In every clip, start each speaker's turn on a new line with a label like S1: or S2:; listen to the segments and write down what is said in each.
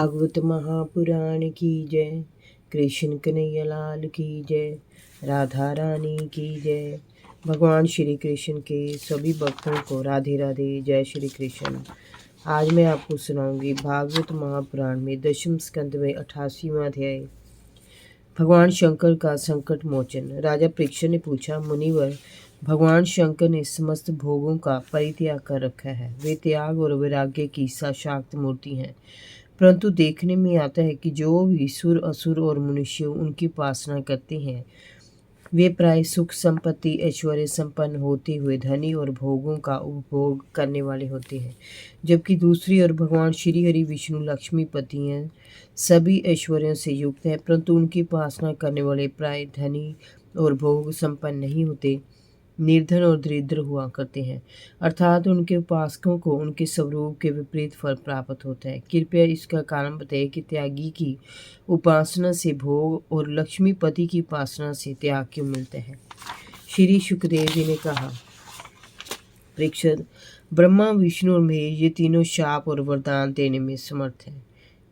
S1: भागवत महापुराण की जय। कृष्ण कन्हैया लाल की जय। राधा रानी की जय। भगवान श्री कृष्ण के सभी भक्तों को राधे राधे। जय श्री कृष्ण। आज मैं आपको सुनाऊंगी भागवत महापुराण में दशम स्कंद में 88वां अध्याय। भगवान शंकर का संकट मोचन। राजा परीक्षित ने पूछा, मुनिवर, भगवान शंकर ने समस्त भोगों का परित्याग कर रखा है। वे त्याग और वैराग्य की साक्षात मूर्ति हैं। परंतु देखने में आता है कि जो भी सुर, असुर और मनुष्य उनकी उपासना करते हैं, वे प्राय सुख, संपत्ति, ऐश्वर्य संपन्न होते हुए धनी और भोगों का उपभोग करने वाले होते हैं, जबकि दूसरी ओर भगवान श्री हरि विष्णु लक्ष्मीपति हैं, सभी ऐश्वर्यों से युक्त हैं, परंतु उनकी उपासना करने वाले प्राय धनी और भोग संपन्न नहीं होते, निर्धन और दरिद्र हुआ करते हैं। अर्थात उनके उपासकों को उनके स्वरूप के विपरीत फल प्राप्त होता है। कृपया इसका कारण बताइए कि त्यागी की उपासना से भोग और लक्ष्मीपति की उपासना से त्याग क्यों मिलता है। श्री सुखदेव जी ने कहा, परीक्षित, ब्रह्मा, विष्णु और महेश ये तीनों शाप और वरदान देने में समर्थ हैं।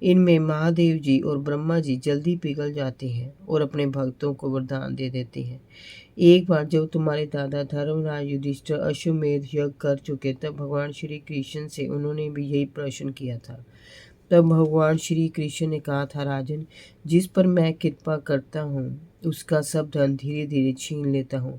S1: इनमें महादेव जी और ब्रह्मा जी जल्दी पिघल जाते हैं और अपने भक्तों को वरदान दे देते हैं। एक बार जब तुम्हारे दादा धर्मराज युधिष्ठिर अश्वमेध यज्ञ कर चुके, तब भगवान श्री कृष्ण से उन्होंने भी यही प्रश्न किया था। तब भगवान श्री कृष्ण ने कहा था, राजन, जिस पर मैं कृपा करता हूँ उसका सब धन धीरे धीरे छीन लेता हूँ।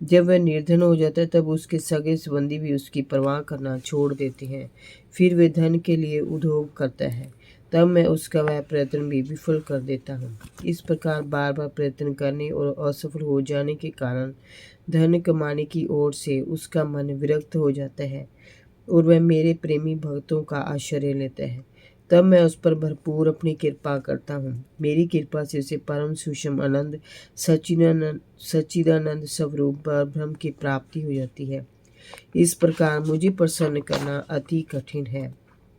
S1: जब वह निर्धन हो जाता है तब उसके सगे संबंधी भी उसकी परवाह करना छोड़ देते हैं। फिर वे धन के लिए उद्योग करता है, तब मैं उसका वह प्रयत्न भी विफल कर देता हूँ। इस प्रकार बार बार प्रयत्न करने और असफल हो जाने के कारण धन कमाने की ओर से उसका मन विरक्त हो जाता है और वह मेरे प्रेमी भक्तों का आश्रय लेता है। तब मैं उस पर भरपूर अपनी कृपा करता हूँ। मेरी कृपा से उसे परम सूक्ष्म आनंद सच्चिदानंद स्वरूप ब्रह्म की प्राप्ति हो जाती है। इस प्रकार मुझे प्रसन्न करना अति कठिन है।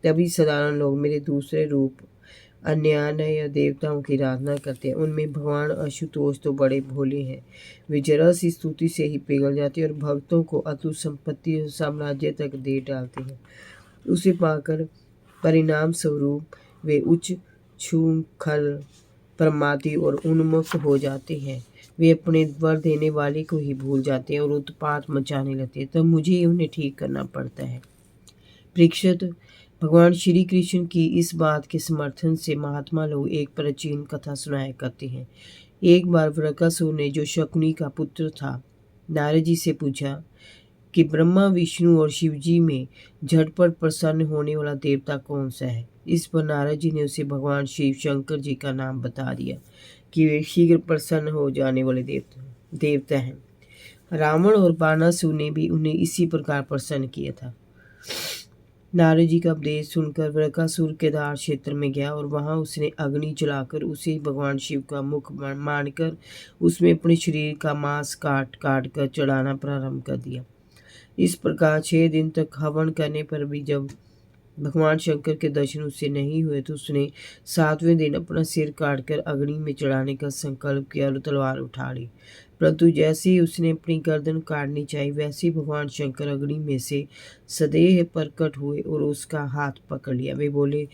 S1: तभी साधारण लोग मेरे दूसरे रूप अन्य देवताओं की आराधना करते हैं। उनमें भगवान आशुतोष तो बड़े भोले हैं। वे जरा सी स्तुति से ही पिघल जाते हैं और भक्तों को अतुल संपत्ति और साम्राज्य तक दे डालते हैं। उसे पाकर परिणाम स्वरूप वे उच्च छूखल प्रमादी और उन्मुख हो जाते हैं। वे अपने वर देने वाले को ही भूल जाते हैं और उत्पात मचाने लगते हैं। तब मुझे ही उन्हें ठीक करना पड़ता है। परीक्षित, भगवान श्री कृष्ण की इस बात के समर्थन से महात्मा लोग एक प्राचीन कथा सुनाया करते हैं। एक बार वृकासुर ने, जो शकुनी का पुत्र था, नारद जी से पूछा कि ब्रह्मा, विष्णु और शिव जी में झटपट प्रसन्न होने वाला देवता कौन सा है। इस पर नारद जी ने उसे भगवान शिव शंकर जी का नाम बता दिया कि वे शीघ्र प्रसन्न हो जाने वाले देवता हैं। रावण और बाणासुर ने भी उन्हें इसी प्रकार प्रसन्न किया था। नारद जी का उपदेश सुनकर वृकासुर केदार क्षेत्र में गया और वहां उसने अग्नि जलाकर उसे भगवान शिव का मुख मानकर उसमें अपने शरीर का मांस काट काट कर चढ़ाना प्रारंभ कर दिया। इस प्रकार 6 दिन तक हवन करने पर भी जब भगवान शंकर के दर्शन उससे नहीं हुए तो उसने 7वें दिन अपना सिर काटकर अग्नि में चढ़ाने का संकल्प किया और तलवार उठा ली। परंतु जैसे ही उसने अपनी गर्दन काटनी चाहिए, वैसे ही भगवान शंकर अग्नि में से सदेह प्रकट हुए और उसका हाथ पकड़ लिया। वे बोले,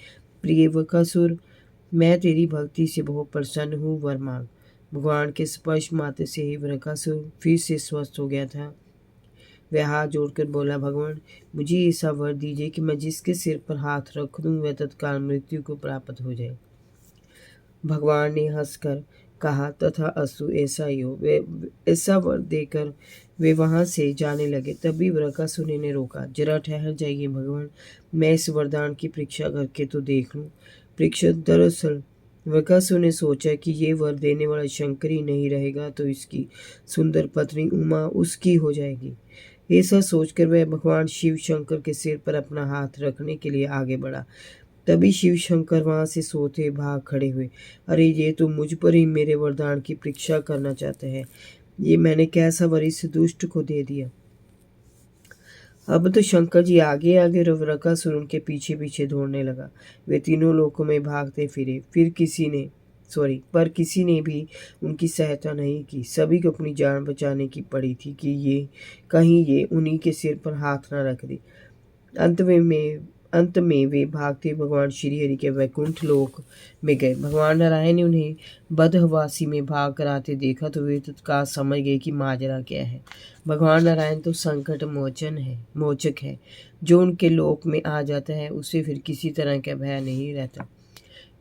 S1: प्रिय वकासुर, मैं तेरी भक्ति से बहुत प्रसन्न हूँ, वर मांग। भगवान के स्पर्श मात्र से ही वृकासुर फिर से स्वस्थ हो गया था। वह हाथ जोड़कर बोला, भगवान, मुझे ऐसा वर दीजिए कि मैं जिसके सिर पर हाथ रख दूं वह तत्काल मृत्यु को प्राप्त हो जाए। भगवान ने हंसकर कहा, तथा अस्तु, ऐसा ही हो। वे ऐसा वर देकर वे वहां से जाने लगे। तभी वृकासुर ने रोका, जरा ठहर जाइए भगवान, मैं इस वरदान की परीक्षा करके तो देख लूं। परीक्षित, दरअसल वृकासुर ने सोचा कि ये वर देने वाला शंकर ही नहीं रहेगा तो इसकी सुंदर पत्नी उमा उसकी हो जाएगी। ऐसा सोचकर वह भगवान शिव शंकर के सिर पर अपना हाथ रखने के लिए आगे बढ़ा। तभी शिव शंकर वहां से सोते भाग खड़े हुए। अरे, ये तो मुझ पर ही मेरे वरदान की परीक्षा करना चाहते हैं। ये मैंने कैसा वर इस दुष्ट को दे दिया। अब तो शंकर जी आगे आगे और वृकासुर उनके पीछे पीछे दौड़ने लगा। वे तीनों लोकों में भागते फिरे, पर किसी ने भी उनकी सहायता नहीं की। सभी को अपनी जान बचाने की पड़ी थी कि कहीं ये उन्हीं के सिर पर हाथ न रख दे। अंत में वे भागते भगवान श्री हरि के वैकुंठ लोक में गए। भगवान नारायण ने उन्हें बदहवासी में भाग कर आते देखा तो वे तत्काल समझ गए कि माजरा क्या है। भगवान नारायण तो संकट मोचक है। जो उनके लोक में आ जाता है उसे फिर किसी तरह का भय नहीं रहता।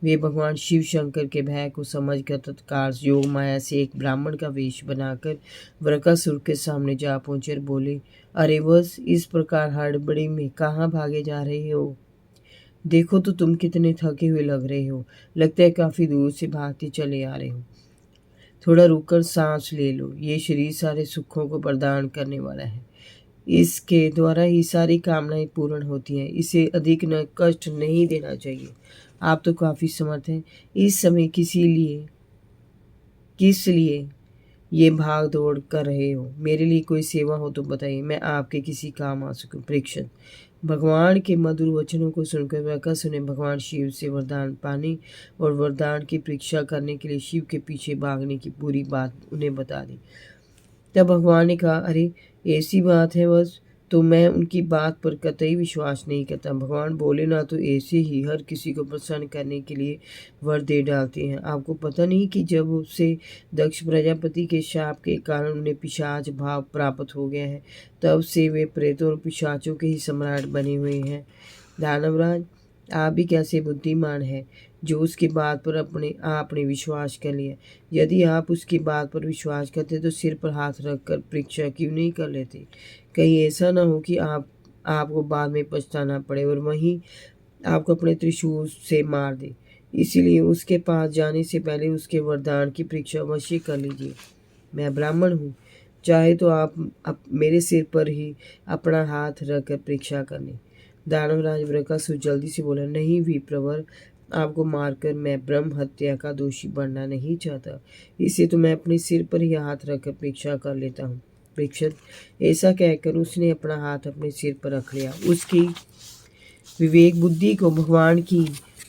S1: वे भगवान शिव शंकर के भय को समझकर तत्काल योग माया से एक ब्राह्मण का वेश बनाकर वृकासुर के सामने जा पहुंचे और बोले, अरे बस इस प्रकार हड़बड़ी में कहाँ भागे जा रहे हो? देखो तो तुम कितने थके हुए लग रहे हो। लगता है काफी दूर से भागते चले आ रहे हो। थोड़ा रुककर सांस ले लो। ये शरीर सारे सुखों को प्रदान करने वाला है। इसके द्वारा ही सारी कामनाएं पूर्ण होती हैं। इसे अधिक न कष्ट नहीं देना चाहिए। आप तो काफी समर्थ हैं। इस समय किस लिए ये भाग दौड़ कर रहे हो? मेरे लिए कोई सेवा हो तो बताइए, मैं आपके किसी काम आ सकूं। परीक्षित, भगवान के मधुर वचनों को सुनकर वृकासुर ने भगवान शिव से वरदान पाने और वरदान की परीक्षा करने के लिए शिव के पीछे भागने की पूरी बात उन्हें बता दी। तब भगवान ने कहा, अरे ऐसी बात है बस, तो मैं उनकी बात पर कतई विश्वास नहीं करता। भगवान बोले ना तो ऐसे ही हर किसी को प्रसन्न करने के लिए वर दे डालते हैं। आपको पता नहीं कि जब उससे दक्ष प्रजापति के शाप के कारण उन्हें पिशाच भाव प्राप्त हो गया है, तब से वे प्रेतों और पिशाचों के ही सम्राट बने हुए हैं। दानवराज, आप भी कैसे बुद्धिमान हैं जो उसकी बात पर आपने विश्वास कर लिया। यदि आप उसकी बात पर विश्वास करते तो सिर पर हाथ रखकर परीक्षा क्यों नहीं कर लेते? कहीं ऐसा ना हो कि आपको बाद में पछताना पड़े और वहीं आपको अपने त्रिशूल से मार दे। इसीलिए उसके पास जाने से पहले उसके वरदान की परीक्षा अवश्य कर लीजिए। मैं ब्राह्मण हूँ, चाहे तो आप मेरे सिर पर ही अपना हाथ रखकर परीक्षा कर लें। दानवराज वृकासुर जल्दी से बोला, नहीं विप्रवर, आपको मारकर मैं ब्रह्म हत्या का दोषी बनना नहीं चाहता। इसे तो मैं अपने सिर पर ही हाथ रखकर परीक्षा कर लेता हूँ। परीक्षित, ऐसा कहकर उसने अपना हाथ अपने सिर पर रख लिया। उसकी विवेक बुद्धि को भगवान की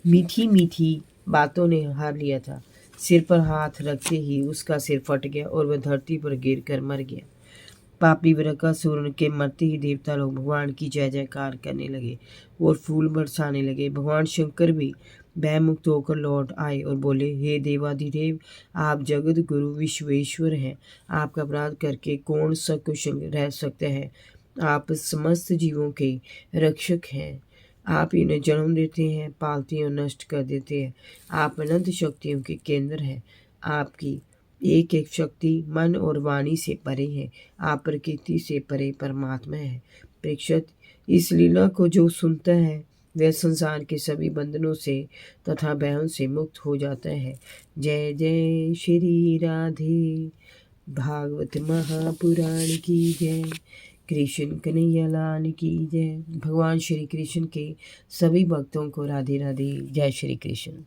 S1: मीठी मीठी बातों ने हार लिया था। सिर पर हाथ रखते ही उसका सिर फट गया और वह धरती पर गिरकर मर गया। पापी वृकासुर के मरते ही देवता लोग भगवान की जय जयकार करने लगे और फूल बरसाने लगे। भगवान शंकर भी भय मुक्त होकर लौट आए और बोले, हे देवाधिदेव, आप जगत गुरु विश्वेश्वर हैं। आपका अपराध करके कौन सकुशल रह सकता है? आप समस्त जीवों के रक्षक हैं। आप इन्हें जन्म देते हैं, पालते हैं और नष्ट कर देते हैं। आप अनंत शक्तियों के केंद्र हैं। आपकी एक एक शक्ति मन और वाणी से परे है। आप प्रकृति से परे परमात्मा है। परीक्षित, इस लीला को जो सुनता है वह संसार के सभी बंधनों से तथा भयों से मुक्त हो जाता है। जय जय श्री राधे। भागवत महापुराण की जय। कृष्ण कन्हैया लाल की जय। भगवान श्री कृष्ण के सभी भक्तों को राधे राधे। जय श्री कृष्ण।